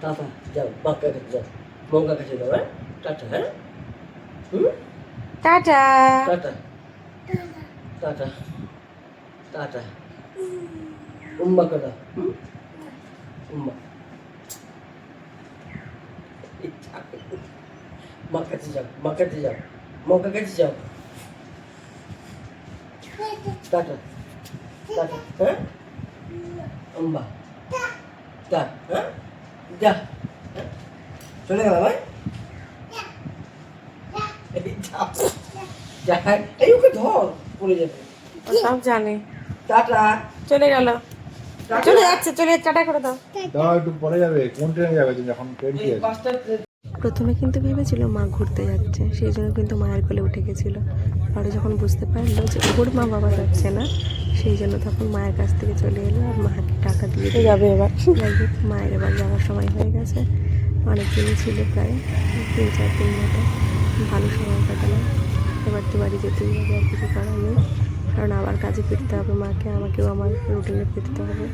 Tata যাও মাকে কাছে যাও মঙ্গা কাছে যাও হ্যাঁ টাটা হ্যাঁ হুম টাটা। টাটা টাটা টাটা উম্মা কথা উম্মা মা কাছে যাও মা কাছে যাও মঙ্গা কাছে যাও টাটা টাটা হ্যাঁ উম্মা যা হ্যাঁ যা হ্যাঁ? চলে গেল ভাই যা এই ওকে ধর পড়ে যাবে ও সব জানে। টাটা চলে গেল, চলে যাচ্ছে, চলে টাটা করে দাও। দাও একটু পরে যাবে, কোন ট্রেনে যাবে তুমি এখন? ট্রেন কি এই আছে? পাঁচটা প্রথমে কিন্তু ভেবেছিল মা ঘুরতে যাচ্ছে, সেই জন্য কিন্তু মায়ের কোলে উঠে গেছিলো। পরে যখন বুঝতে পারলো যে ওর মা বাবা যাচ্ছে না, সেই জন্য তখন মায়ের কাছ থেকে চলে এলো আর মাকে টাকা দিয়ে যাবে এবার। যাই হোক, মায়ের এবার যাওয়ার সময় হয়ে গেছে। অনেক দিনই ছিল, প্রায় 3-4 দিন মতো। ভালো সময় কাটালাম। এবার তো বাড়ি যেতেই হবে, আর কিছু করার নেই, কারণ আবার কাজে ফিরতে হবে মাকে, আমাকেও আমার রুটিনে ফিরতে হবে।